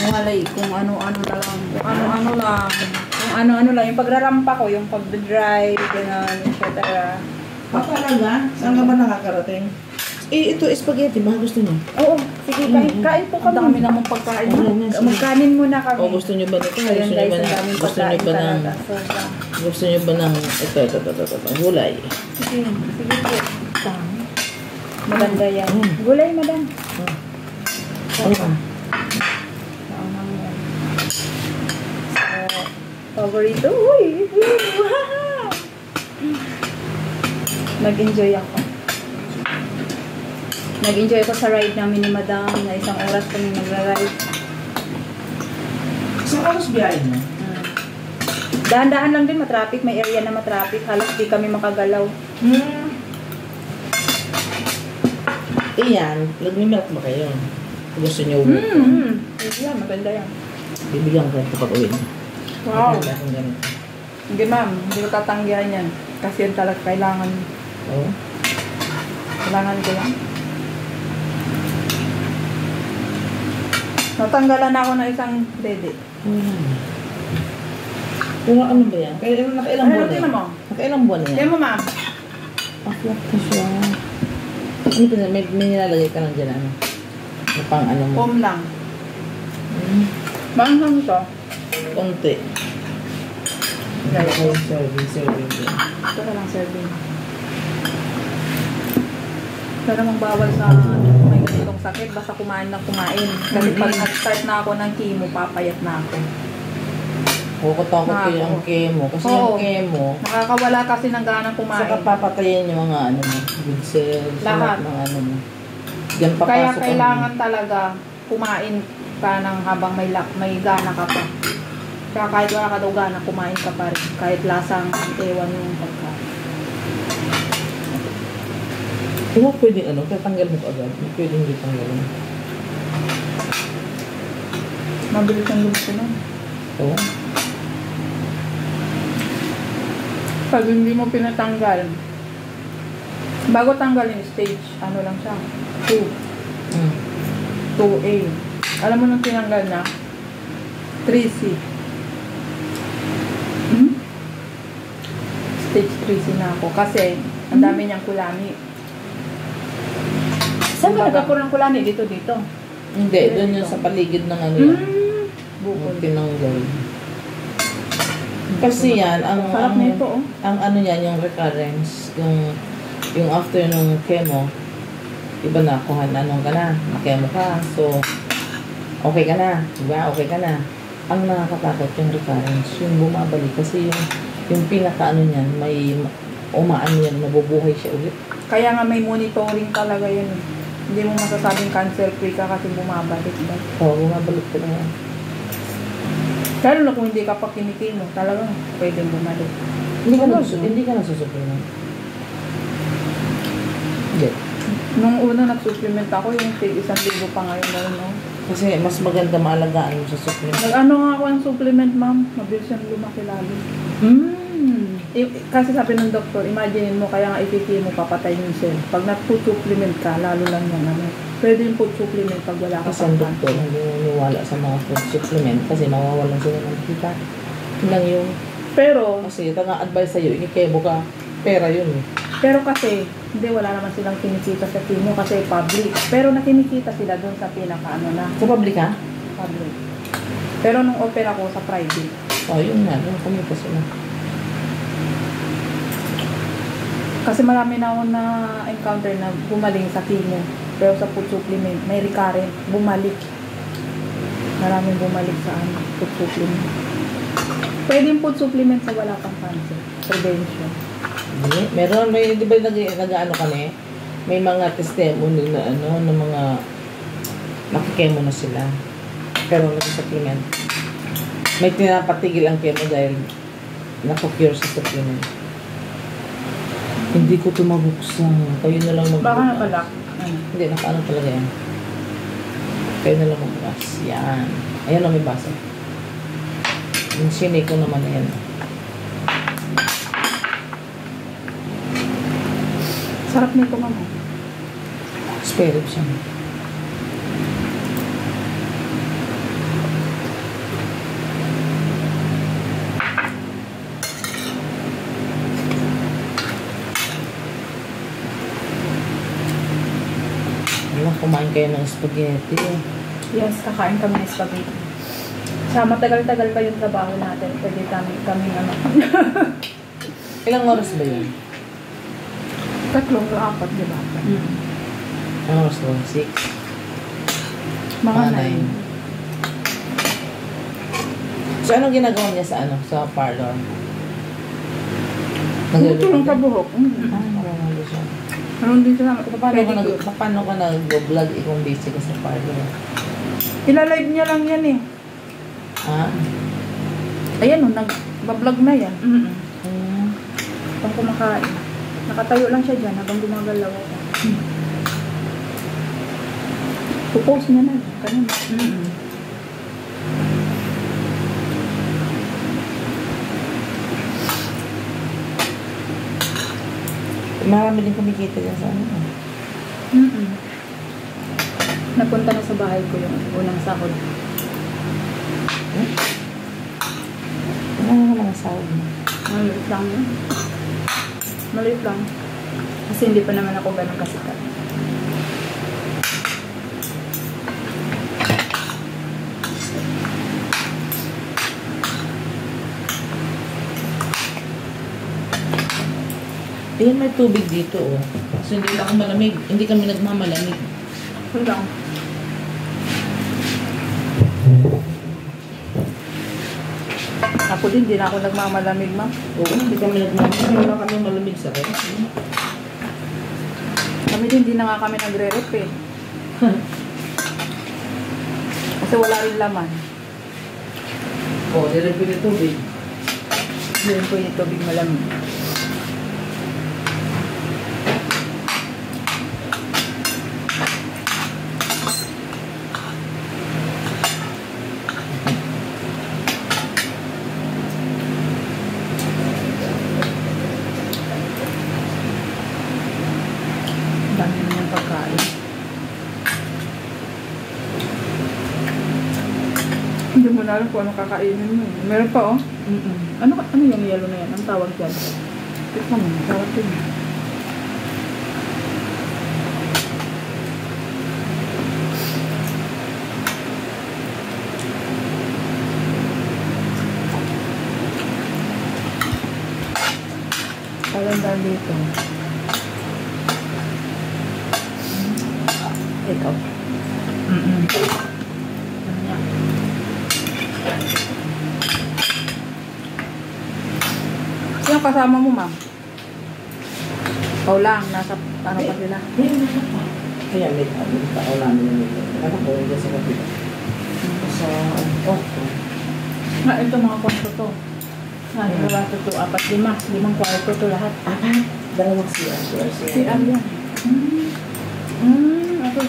Walay, kung ano-ano na lang. Kung ano-ano lang. Kung ano-ano lang. Yung pagrarampa ko, yung pag-drive, gano'n, etc. Talaga? Saan ka ba nakakarating? Eh, ito, spaghetti. Baka gusto niyo? Oo, sige, kain po kami. Ang dami namang pagkain. Magkanin muna kami. O, gusto niyo ba nito? Ayan guys, ang daming pagkain talaga. Gusto niyo ba ng ito, gulay? Sige po. Maganda yan. Gulay, madam. Oo. Favorito. Uy! Wow! Nag-enjoy ako. Nag-enjoy ako sa ride namin ni madam na 1 oras kami nagra-ride. Saan oras biyahe mo? Dahan-dahan lang din, matraffic. May area na matraffic. Halos di kami makagalaw. Iyan, nag-milk ba kayo? Gusto niyo uwi? Yeah, maganda yan. Bibigyan ko kapag uwi. Wow. Hindi ma'am, hindi ko tatanggihan yan. Kasi yan talaga kailangan. Oo. Kailangan ko yan. Natanggalan ako ng isang dede. Kung ano ba yan? Nakailang buwan Tingnan mo. Nakailang buwan na yan? Tingnan mo ma'am. Aklap na siya. Ano pa may nilalagay ka lang dyan, ano? Pang ano mo? Foam lang. Maanghang ito. Konti. Guys, Serving. ito na lang serving. Pero namang bawal sa may ganitong sakit, basta kumain na kumain. Kasi pag nag-start na ako ng chemo, papayat na ako. Takot kayo ang chemo. Kasi yung chemo, nakakawala kasi ng ganang kumain. saka papatayin yung mga ano mo, good cells, lahat ng ano mo. Diyan papasok. Kaya kailangan talaga kumain ka ng habang may gana ka pa. Kaya kahit wala ka daw gana, kumain ka pa rin. Kahit lasang ewan yung pagkain. Kung pwede ano, tatanggal mo agad. Pwede hindi tanggalin. Mabilis ang lubos ko nun. Oo. Pag hindi mo pinatanggal, bago tanggalin stage, ano lang siya, 2A. Alam mo nung tinanggal na, 3C. Stage 3C na ako. Kasi, ang dami niyang kulani. Saan ka nagkapuro ng kulani? Dito. Hindi, doon yung sa paligid ng ano yan. Bukol. Tinanggal. Kasi yan, ang ano yan, yung recurrence, yung after nung chemo, iba na, kung anong ka na, na-chemo ka, so, okay ka na, diba? Okay ka na. Ang nakakatakot yung recurrence, yung bumabalik, kasi yung pinaka-ano niyan, may umaan yan, nabubuhay siya ulit. Kaya nga may monitoring talaga yun. Hindi mo masasabing cancer-free ka kasi bumabalik ba? Oo, bumabalik ka na yan. Lalo na kung hindi ka pa kinikimo, talagang pwedeng bumalik. Hindi ka nasusupplement. Hindi. Nung una nag-supplement ako, yung 1,000 pa ngayon na no? Kasi mas maganda maalagaan mo sa supplement. Nag-ano nga ako ng supplement, ma'am. Mabilis yung lumaki lalo. Kasi sabi ng doktor, imagine mo, kaya nga ipiti mo, papatay yung cell. Pag nag-food supplement ka, lalo lang yan. Ano? Pwede yung food supplement pag wala ka kasi ang doktor, hindi naniwala sa mga food supplement kasi mawawalan sila ng kita. Yun lang yung... Pero... Kasi ito nga advice sa'yo, ikikebo ka, pera yun eh. Pero kasi, hindi, wala naman silang kinikita sa chemo kasi public. Pero nakinikita sila doon sa pinaka-ano na. Sa public ha? Public. Pero nung opera ko sa private. Oh, yun nga, doon kumita sila. Kasi marami na ako na-encounter na gumaling sa chemo. Pero sa food supplement, may recurrent, bumalik. Maraming bumalik sa food supplement. Pwede yung food supplement sa wala pang cancer. Prevention. Meron, di ba nag-ano kami? May mga testimony na ano, ng mga nakikemo na sila. Pero nag-supplement. May tinapatigil ang chemo dahil nakukure sa supplement. Hindi ko tumabuksan. Kayo na lang Baka nakalak. Hindi, nakaano talaga yan. Kayo na lang magbukas. Yan. Ayan o, may basa. Yung sinay ko naman na yan. Sarap nito, mama. Spare rib siya. kayo ng spaghetti. Yes, kakain kami ng spaghetti. Sa matagal-tagal pa yung trabaho natin. Pwede kami ano. Ilang oras ba yun? 3 o 4, di ba? Anong oras ba? 6? Mga 9. So, anong ginagawa niya sa sa parlor? Tulong sa buhok. Marunong din siya. Meron din siya. Paano ka nag-vlog kung busy ka sa parlor? Ilalive niya lang yan eh. Ayan o, nag-vlog na yan. Pang kumakain. Nakatayo lang siya dyan habang gumagalaw ako. Pupost niya na. Kanina. Marami din kumikita dyan sa ano. Napunta na sa bahay ko yung unang sahod. Ano naman ang sahod mo? Maliit lang yun. Maliit lang. Kasi hindi pa naman ako ganun kasikat. Ayan, may tubig dito, oh. So, hindi lang ako malamig. Hindi kami nagmamalamig. Ito lang. Ako din, hindi na ako nagmamalamig, ma'am. Oo, hindi kami nagmamalamig. Wala kami malamig sa rin. Kami din, hindi na nga kami nagre-rep eh. Kasi wala rin laman. Oo, nilagay yung tubig. Yun po yung tubig malamig. Dami naman yung pagkain. Hindi mo na alam kung ano kakainin mo. Meron pa oh. Ano yung yellow na yan? Ang tawag dyan? Tikman mo. Tawag din. Talang dito. Ito. Sino kasama mo, ma'am? Ikaw lang, nasa ano pa sila? Kaya may tao namin yung ano ko, hindi sa kapila. Sa Ito mga kwarto to. Kwarto to, 4, 5 kwarto to lahat. 2 CR. CR yan. Ako.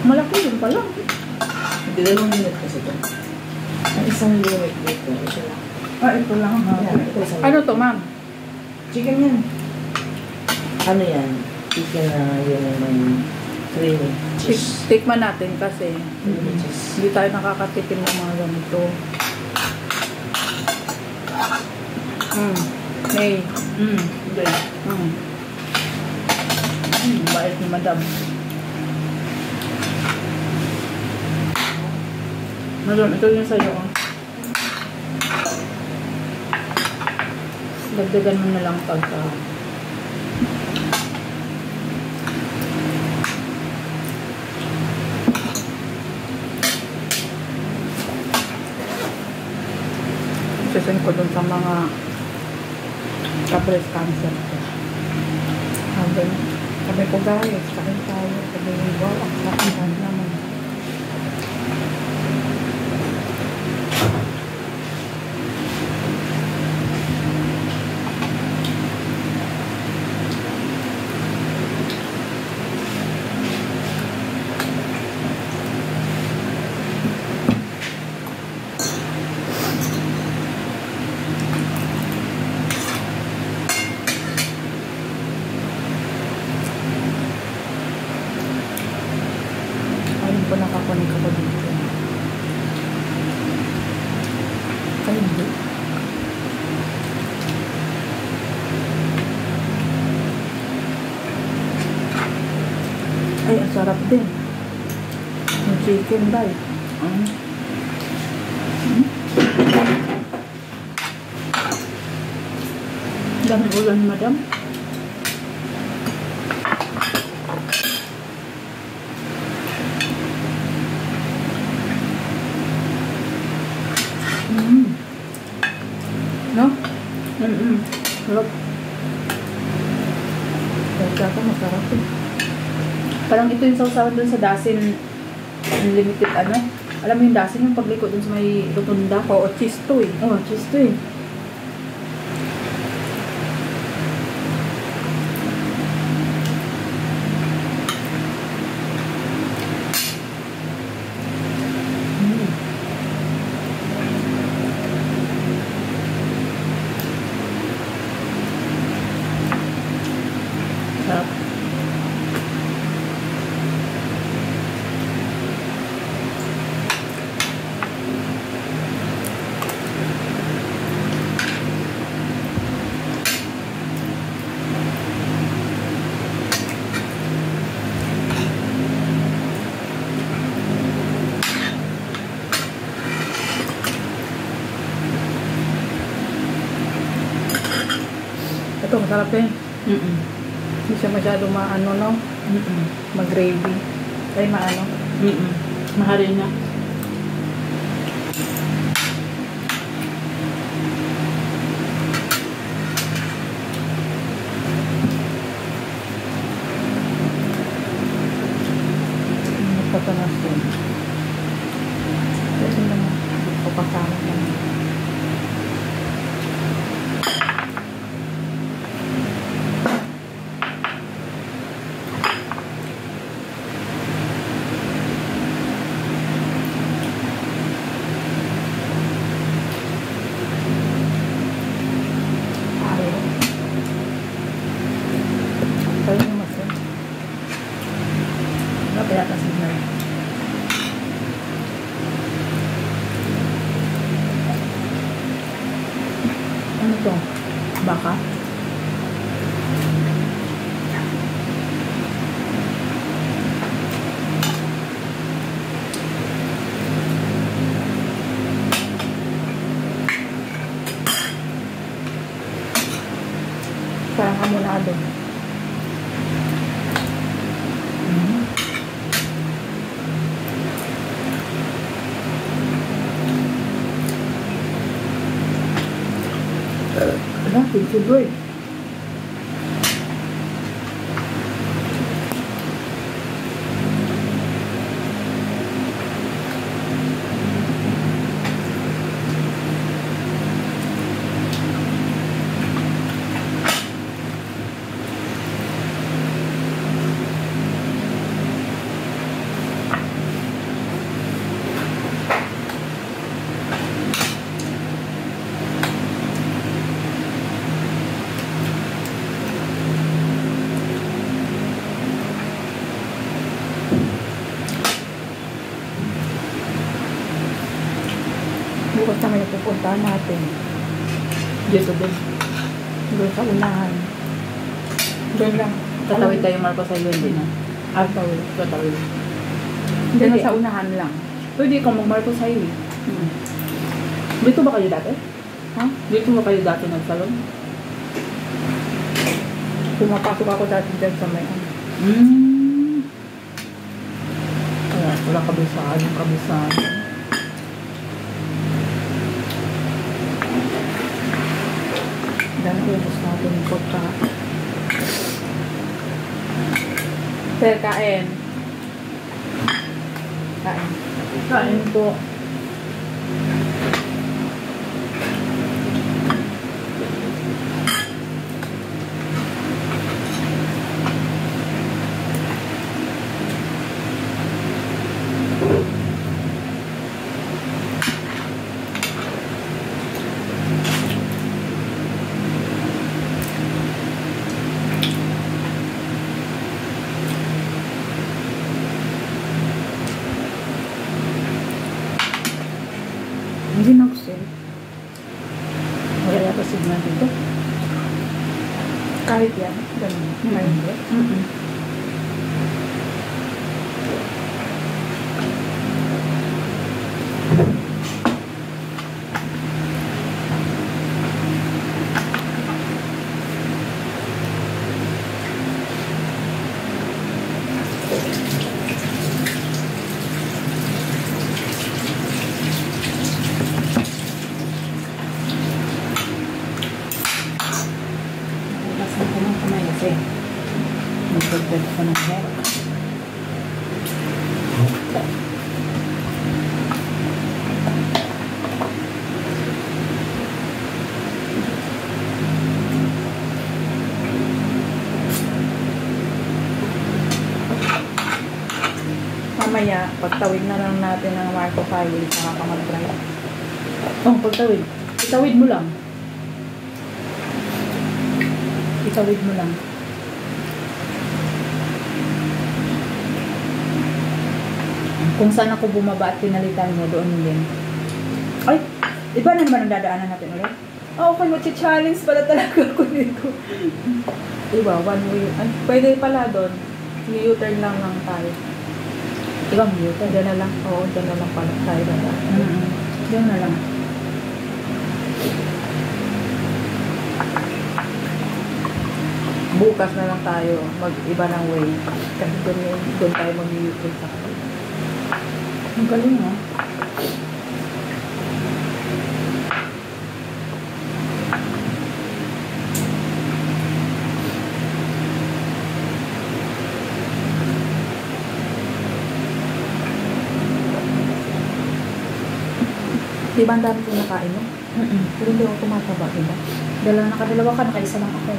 Malaki yun pala. Hindi 2 minute kasi ito. Ang isang unit dito, ito lang. Ito lang. Yeah, Ano to, ma'am? Chicken yan. Ano yan? Chicken na yung may creamy cheese. Tikman natin kasi Creamy cheese. hindi tayo nakakatikim ng mga ganito. Hey. Hindi. Bait ni madam. Madam, ito yung sa'yo. Dagdagan mo na lang pagka sasend ko dun sa mga ka-breast cancer ko. Sabi ko guys, kain tayo. Sabi ko, wow, ang sarap naman. Ayun po, nakakunik ako dito. Ay, hindi. Ay, ang sarap din. Yung chicken ba eh. Dami ulan, madam. No? Sarap. Kaya ko masarap eh. Parang ito yung sausawan dun sa Dasin Unlimited ano. Alam mo yung Dasin yung pagliko dun sa may rotunda. Oo, cheese to eh. Oh, cheese to eh. Sarap. Ito, masarap eh. Hindi siya masyado maano, no? Mag-gravy. Ay, maano. Mahalin na. Patanas yun. Kasi naman, papasama naman. Kaya yung mas yun. Kaya kasi na. Ano to? Baka? Parang amunado. Ala, tissue boy. Bukas na may pupuntahan natin. Dito din. Doon sa unahan. Doon lang. Tatawid tayo Marcos sa hindi na. Tatawid. Tatawid. Doon Hindi. sa unahan lang. Pwede kang mag-Marcos Highway. Dito ba kayo dati? Ha? Dito ba kayo dati nagsalon? Pumapasok ako dati dyan sa may ano. Kaya wala kabisaan, yung kabisaan. Dahil ubos natin yung pagka. Sir, kain. Kain. Kain po. Hindi na ako sir. Wala yata signal dito. Kahit yan. Ganun. Kahit yan. Nag-order ko ng hair. Mamaya, pagtawid na lang natin ng Marco File, saka ka mag-drive. Oh, pagtawid. Itawid mo lang. Itawid mo lang. Kung saan ako bumaba at pinalitan mo, doon din. Ay! Iba na naman ang dadaanan natin ulit? Oh, okay, mag-challenge pala talaga ako dito. Diba, one way. Pwede pala doon. U-turn lang tayo. Ibang U-turn. Diyan na lang. Oo, diyan na lang pala tayo. Diyan na lang. Bukas na lang tayo. Mag-iba ng way. Kasi doon tayo mag-u-turn sa kapal. Ang galing ah. Di ba ang dami ko nakain mo? Pero hindi ako tumataba, diba? Nakadalawa ka, nakaisa lang ako.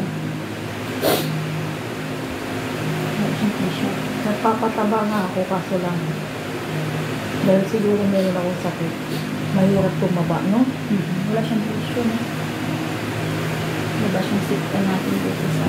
Nagpapataba nga ako, kaso lang. Dahil siguro meron akong sakit. Mahirap tumaba, no? Wala siyang tissue, no? Wala siyang sit natin dito sa